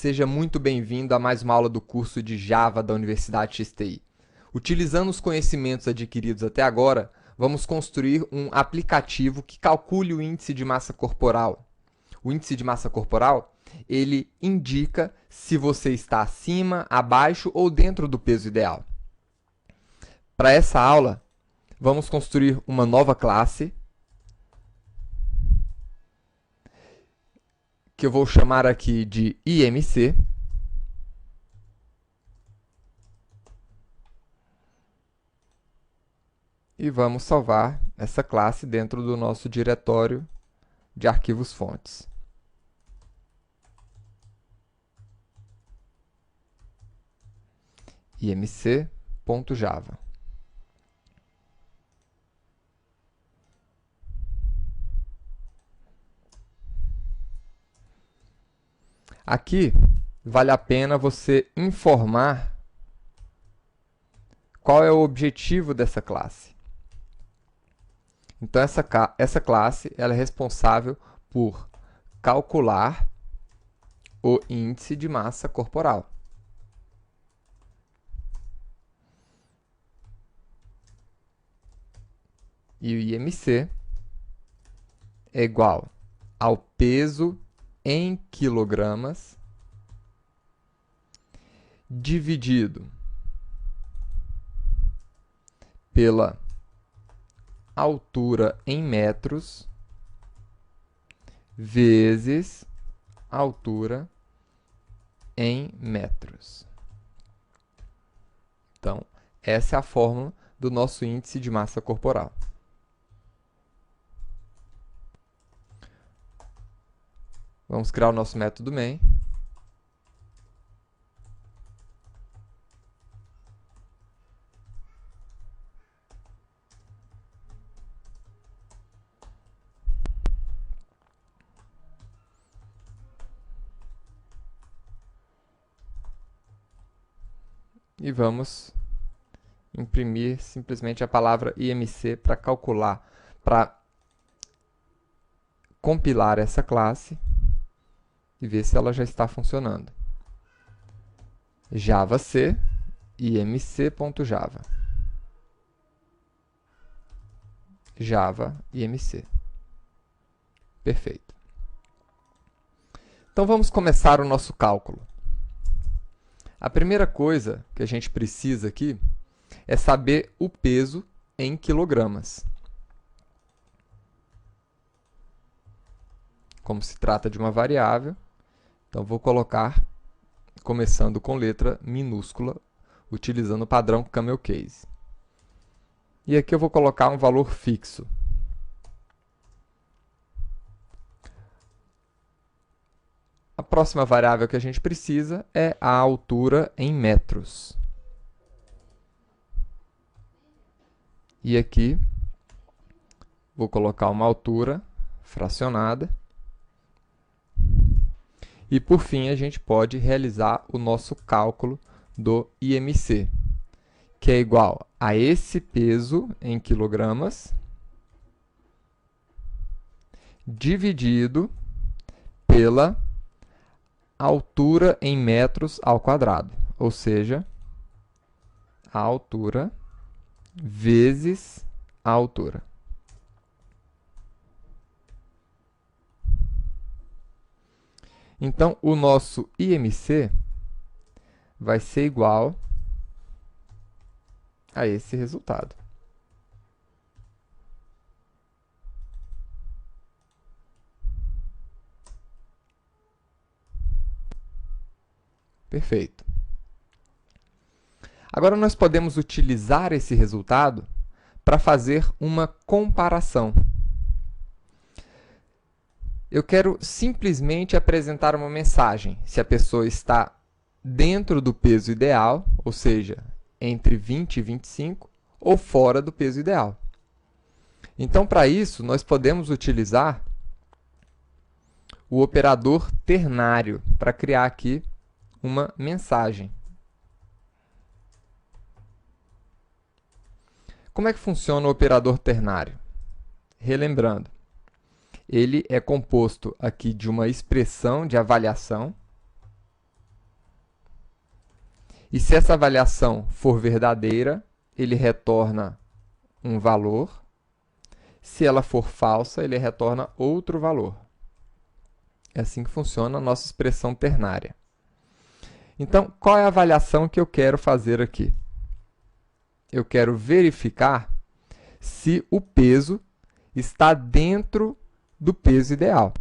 Seja muito bem-vindo a mais uma aula do curso de Java da Universidade XTI. Utilizando os conhecimentos adquiridos até agora, vamos construir um aplicativo que calcule o índice de massa corporal. O índice de massa corporal, ele indica se você está acima, abaixo ou dentro do peso ideal. Para essa aula, vamos construir uma nova classe, que eu vou chamar aqui de IMC. E vamos salvar essa classe dentro do nosso diretório de arquivos fontes. imc.java. Aqui, vale a pena você informar qual é o objetivo dessa classe. Então, essa classe ela é responsável por calcular o índice de massa corporal. E o IMC é igual ao peso em quilogramas dividido pela altura em metros vezes altura em metros. Então, essa é a fórmula do nosso índice de massa corporal. Vamos criar o nosso método main. E vamos imprimir simplesmente a palavra IMC para calcular, para compilar essa classe e ver se ela já está funcionando. javac imc.java. Java imc. Perfeito. Então vamos começar o nosso cálculo. A primeira coisa que a gente precisa aqui é saber o peso em quilogramas. Como se trata de uma variável, então vou colocar, começando com letra minúscula, utilizando o padrão Camel Case. E aqui eu vou colocar um valor fixo. A próxima variável que a gente precisa é a altura em metros. E aqui vou colocar uma altura fracionada. E por fim, a gente pode realizar o nosso cálculo do IMC, que é igual a esse peso em quilogramas dividido pela altura em metros ao quadrado, ou seja, a altura vezes a altura. Então, o nosso IMC vai ser igual a esse resultado. Perfeito. Agora, nós podemos utilizar esse resultado para fazer uma comparação. Eu quero simplesmente apresentar uma mensagem, se a pessoa está dentro do peso ideal, ou seja, entre 20 e 25, ou fora do peso ideal. Então, para isso, nós podemos utilizar o operador ternário para criar aqui uma mensagem. Como é que funciona o operador ternário? Relembrando, ele é composto aqui de uma expressão de avaliação E se essa avaliação for verdadeira, ele retorna um valor. Se ela for falsa, ele retorna outro valor. É assim que funciona a nossa expressão ternária. Então, qual é a avaliação que eu quero fazer aqui? Eu quero verificar se o peso está dentro do peso ideal.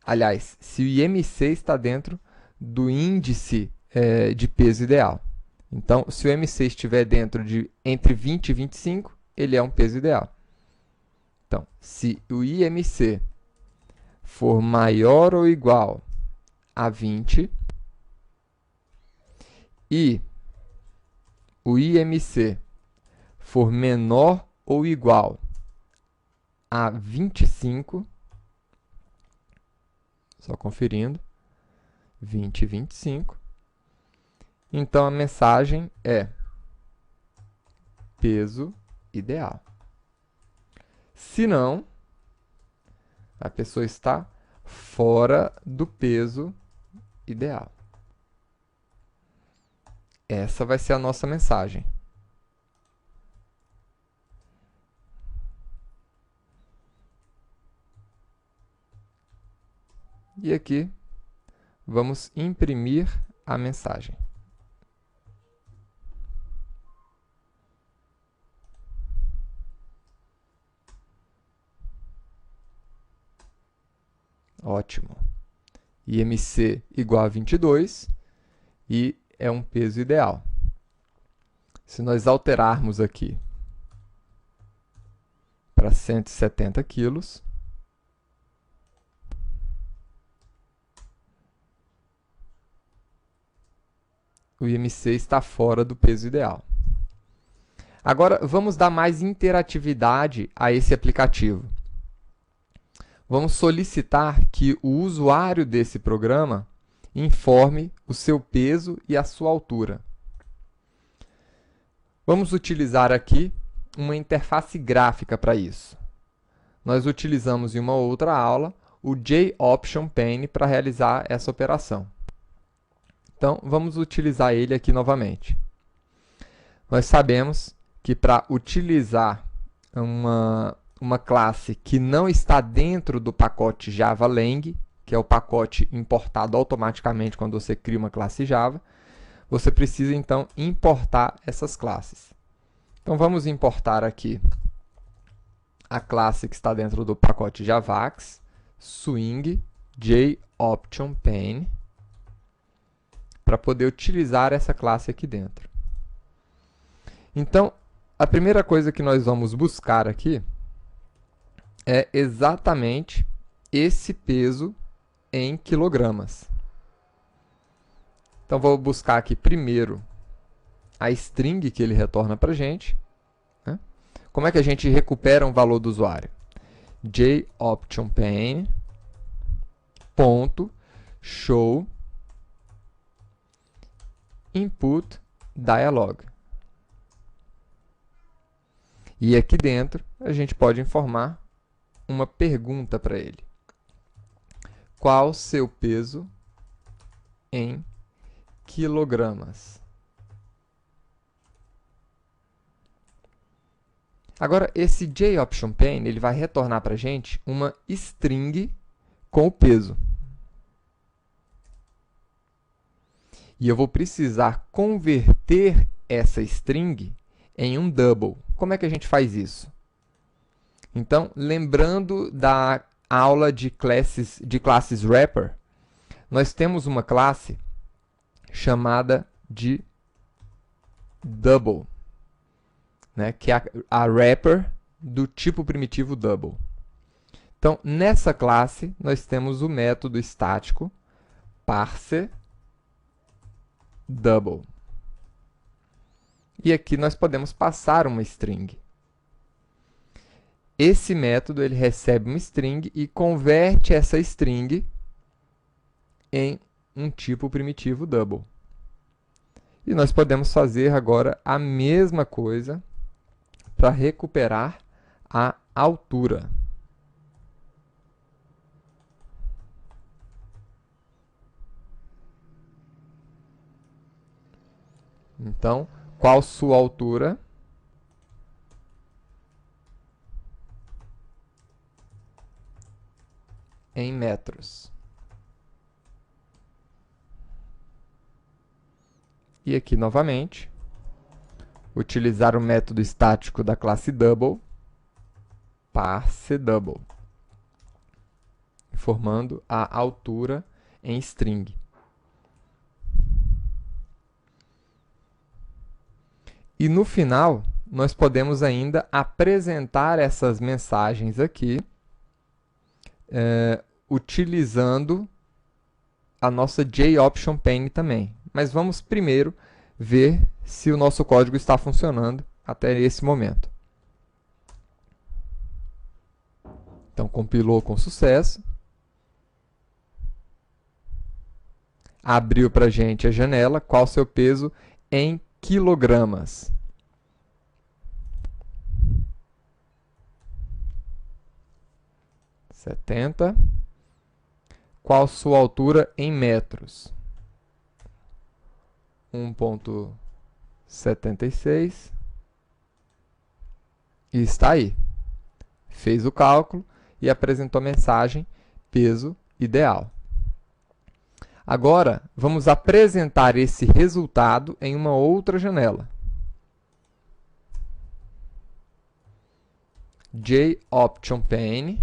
Aliás, se o IMC está dentro do índice de peso ideal. Então, se o IMC estiver dentro de entre 20 e 25, ele é um peso ideal. Então, se o IMC for maior ou igual a 20 e o IMC for menor ou igual a 25, só conferindo, 20 e 25, então a mensagem é peso ideal. Se não, a pessoa está fora do peso ideal. Essa vai ser a nossa mensagem. E aqui, vamos imprimir a mensagem. Ótimo. IMC igual a 22 e é um peso ideal. Se nós alterarmos aqui para 170 quilos, o IMC está fora do peso ideal. Agora, vamos dar mais interatividade a esse aplicativo. Vamos solicitar que o usuário desse programa informe o seu peso e a sua altura. Vamos utilizar aqui uma interface gráfica para isso. Nós utilizamos em uma outra aula o JOption Pane para realizar essa operação. Então, vamos utilizar ele aqui novamente. Nós sabemos que para utilizar uma classe que não está dentro do pacote Java Lang, que é o pacote importado automaticamente quando você cria uma classe Java, você precisa, então, importar essas classes. Então, vamos importar aqui a classe que está dentro do pacote Javax, swing JOption Pane, para poder utilizar essa classe aqui dentro. Então, a primeira coisa que nós vamos buscar aqui é exatamente esse peso em quilogramas. Então, vou buscar aqui primeiro a string que ele retorna para a gente. Né? Como é que a gente recupera um valor do usuário? JOption Pane ponto show input dialog. E aqui dentro a gente pode informar uma pergunta para ele. Qual seu peso em quilogramas? Agora, esse JOption Pane ele vai retornar para a gente uma string com o peso. E eu vou precisar converter essa string em um double. Como é que a gente faz isso? Então, lembrando da aula de classes wrapper, nós temos uma classe chamada de double, né, que é a wrapper do tipo primitivo double. Então, nessa classe, nós temos o método estático parse double. E aqui nós podemos passar uma string. Esse método ele recebe uma string e converte essa string em um tipo primitivo double. E nós podemos fazer agora a mesma coisa para recuperar a altura. Então, qual sua altura? Em metros. E aqui, novamente, utilizar o método estático da classe double, parseDouble, informando a altura em string. E no final, nós podemos ainda apresentar essas mensagens aqui, utilizando a nossa JOptionPane também. Mas vamos primeiro ver se o nosso código está funcionando até esse momento. Então, compilou com sucesso. Abriu para a gente a janela. Qual o seu peso em quilogramas? (70). Qual sua altura em metros? 1,76. E está aí. Fez o cálculo e apresentou a mensagem peso ideal. Agora, vamos apresentar esse resultado em uma outra janela. JOptionPane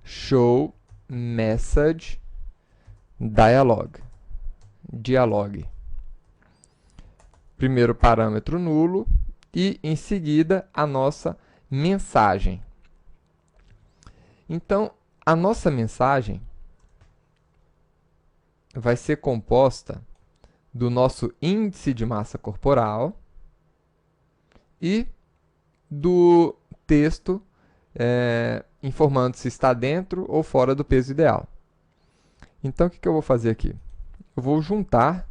.show message dialog. Primeiro parâmetro nulo e, em seguida, a nossa mensagem. Então, a nossa mensagem vai ser composta do nosso índice de massa corporal e do texto informando se está dentro ou fora do peso ideal. Então, o que eu vou fazer aqui? Eu vou juntar,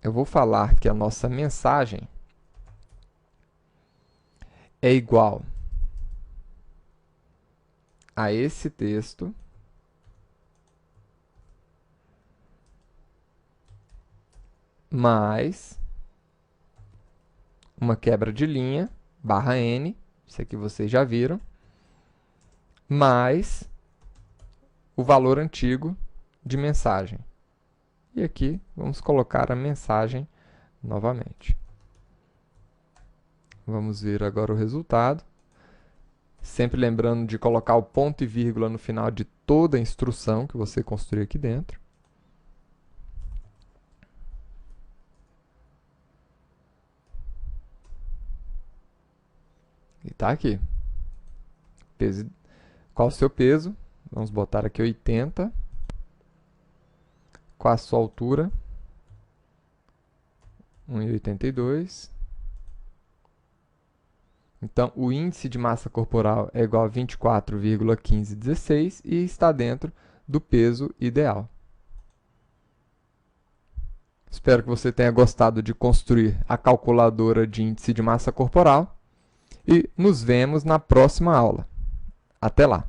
eu vou falar que a nossa mensagem é igual a esse texto mais uma quebra de linha, barra N, isso aqui vocês já viram, mais o valor antigo de mensagem. E aqui vamos colocar a mensagem novamente. Vamos ver agora o resultado. Sempre lembrando de colocar o ponto e vírgula no final de toda a instrução que você construir aqui dentro. E está aqui. Qual o seu peso? Vamos botar aqui 80. Qual a sua altura? 1,82. Então, o índice de massa corporal é igual a 24,1516 e está dentro do peso ideal. Espero que você tenha gostado de construir a calculadora de índice de massa corporal e nos vemos na próxima aula. Até lá!